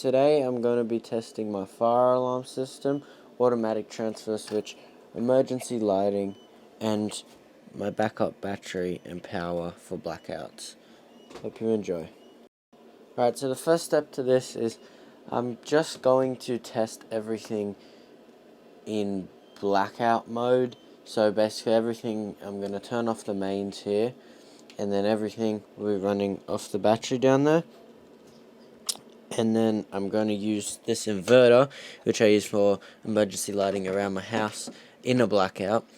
today I'm going to be testing my fire alarm system, automatic transfer switch, emergency lighting, and my backup battery and power for blackouts. Hope you enjoy. Alright, so the first step to this is I'm just going to test everything in blackout mode. So basically everything, I'm going to turn off the mains here, and then everything will be running off the battery down there. And then I'm going to use this inverter, which I use for emergency lighting around my house in a blackout.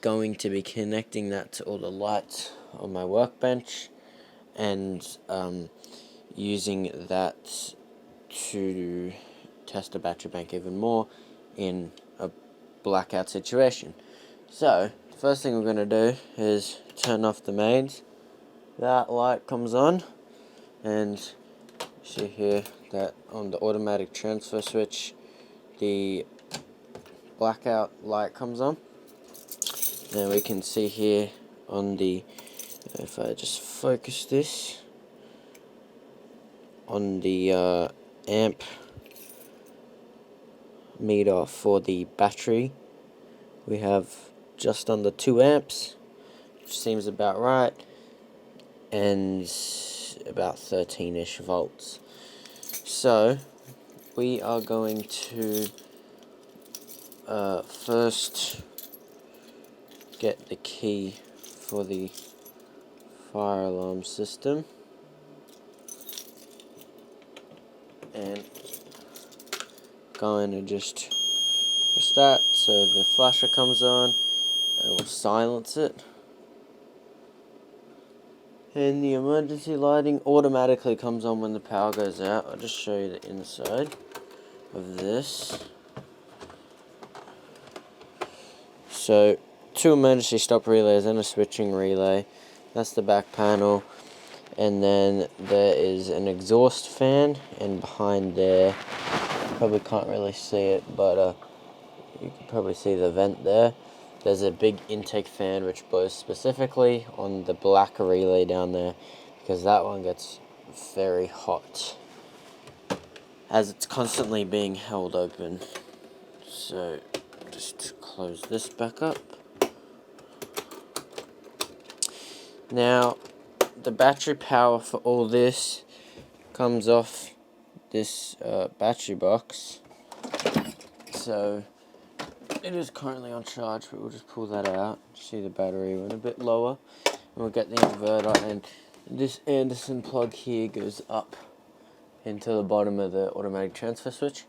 Going to be connecting that to all the lights on my workbench, and using that to test the battery bank even more in a blackout situation. So, the first thing we're going to do is turn off the mains. That light comes on, and you see here that on the automatic transfer switch, the blackout light comes on. And we can see here on the, if I just focus this, on the amp meter for the battery, we have just under 2 amps, which seems about right, and about 13-ish volts. So we are going to first get the key for the fire alarm system, and going to just press that so the flasher comes on, and we'll silence it. And the emergency lighting automatically comes on when the power goes out. I'll just show you the inside of this. So, 2 emergency stop relays and a switching relay. That's the back panel. And then there is an exhaust fan, and behind there, probably can't really see it, but you can probably see the vent there. There's a big intake fan which blows specifically on the black relay down there, because that one gets very hot as it's constantly being held open. So just close this back up. Now the battery power for all this comes off this battery box. So it is currently on charge, but we'll just pull that out. See the battery went a bit lower. And we'll get the inverter, and this Anderson plug here goes up into the bottom of the automatic transfer switch.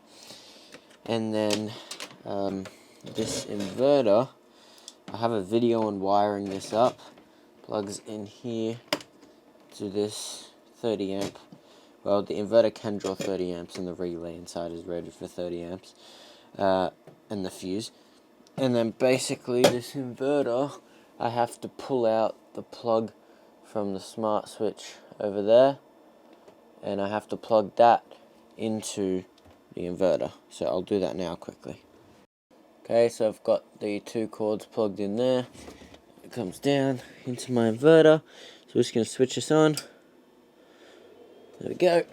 And then this inverter, I have a video on wiring this up. Plugs in here to this 30 amp. Well, the inverter can draw 30 amps, and the relay inside is rated for 30 amps. And the fuse. And then basically this inverter, I have to pull out the plug from the smart switch over there, and I have to plug that into the inverter. So I'll do that now quickly. Okay, so I've got the 2 cords plugged in there. It comes down into my inverter. So we're just going to switch this on. There we go.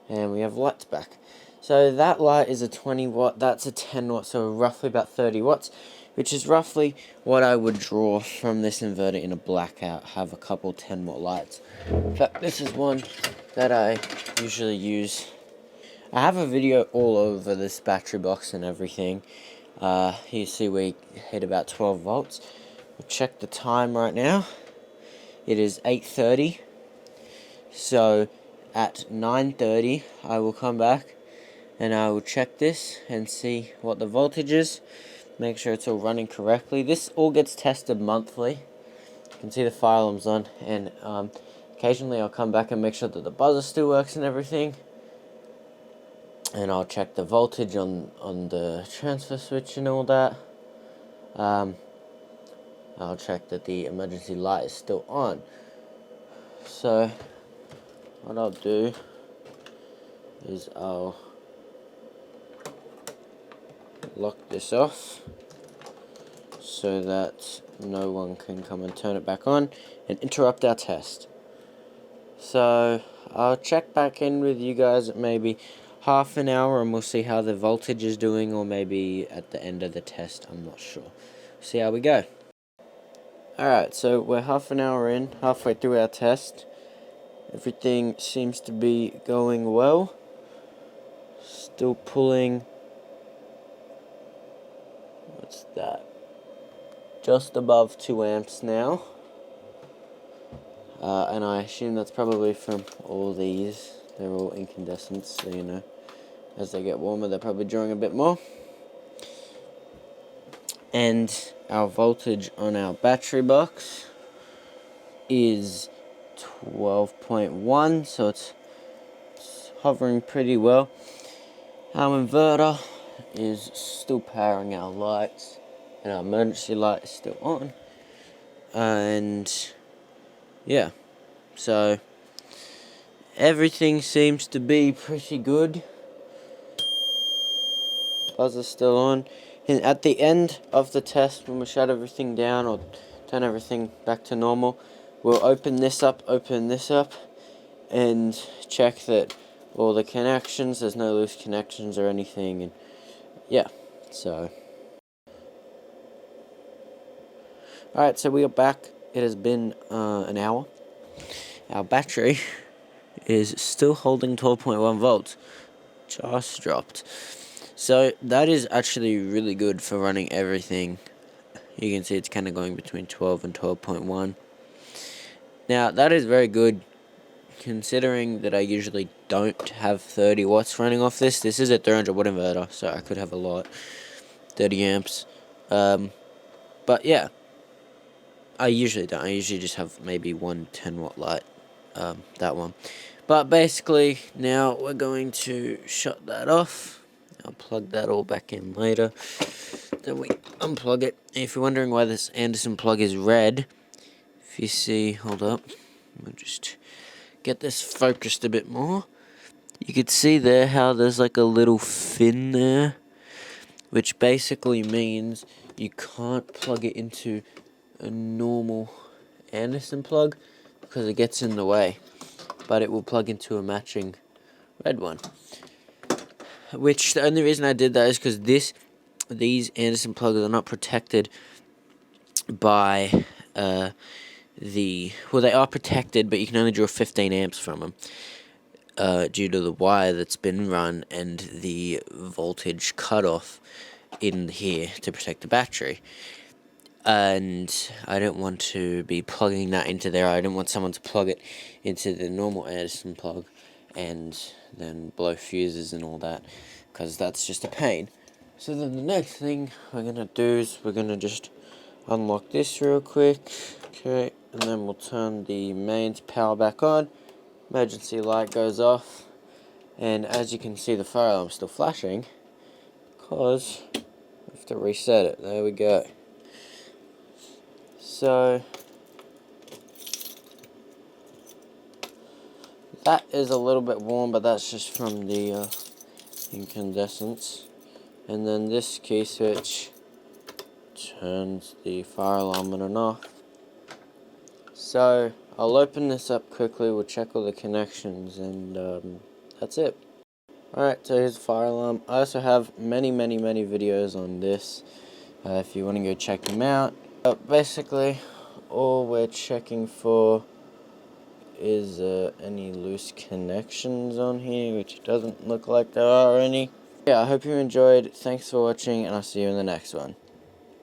And we have lights back. So that light is a 20 watt, that's a 10 watt, so roughly about 30 watts, which is roughly what I would draw from this inverter in a blackout, have a couple 10 watt lights. In fact, this is one that I usually use. I have a video all over this battery box and everything. You see we hit about 12 volts. We'll check the time right now. It is 8:30. So at 9:30 I will come back and I will check this and see what the voltage is, make sure it's all running correctly. This all gets tested monthly. You can see the fire alarm's on, and occasionally I'll come back and make sure that the buzzer still works and everything, and I'll check the voltage on the transfer switch and all that. I'll check that the emergency light is still on. So what I'll do is I'll lock this off so that no one can come and turn it back on and interrupt our test. So I'll check back in with you guys at maybe half an hour and we'll see how the voltage is doing, or maybe at the end of the test, I'm not sure. See how we go. Alright, so we're half an hour in, halfway through our test. Everything seems to be going well. Still pulling, what's that? Just above 2 amps now. And I assume that's probably from all these. They're all incandescents, so you know, as they get warmer, they're probably drawing a bit more. And our voltage on our battery box is 12.1, so it's hovering pretty well. Our inverter is still powering our lights, and our emergency light is still on. And yeah, so everything seems to be pretty good. Buzzer's still on. And at the end of the test, when we shut everything down or turn everything back to normal, we'll open this up, and check that all the connections, there's no loose connections or anything, and yeah, so. Alright, so we are back. It has been an hour. Our battery is still holding 12.1 volts. Just dropped. So that is actually really good for running everything. You can see it's kind of going between 12 and 12.1. Now that is very good considering that I usually don't have 30 watts running off this. This is a 300 watt inverter, so I could have a lot. 30 amps. But yeah, I usually don't. I usually just have maybe one 10 watt light. That one. But basically, now we're going to shut that off. I'll plug that all back in later. Then we unplug it. If you're wondering why this Anderson plug is red, if you see, hold up, we'll just get this focused a bit more. You could see there how there's like a little fin there, which basically means you can't plug it into a normal Anderson plug because it gets in the way, but it will plug into a matching red one. Which the only reason I did that is because these Anderson plugs are not protected by well, they are protected, but you can only draw 15 amps from them due to the wire that's been run and the voltage cutoff in here to protect the battery. And I don't want to be plugging that into there. I don't want someone to plug it into the normal Anderson plug and then blow fuses and all that, because that's just a pain. So then the next thing we're going to do is we're going to just unlock this real quick. Okay, and then we'll turn the mains power back on. Emergency light goes off. And as you can see, the fire alarm's still flashing because we have to reset it. There we go. So that is a little bit warm, but that's just from the incandescents. And then this key switch turns the fire alarm on and off. So I'll open this up quickly, we'll check all the connections, and that's it. Alright, so here's the fire alarm. I also have many videos on this if you want to go check them out. Basically, all we're checking for is any loose connections on here, which doesn't look like there are any. Yeah, I hope you enjoyed. Thanks for watching, and I'll see you in the next one.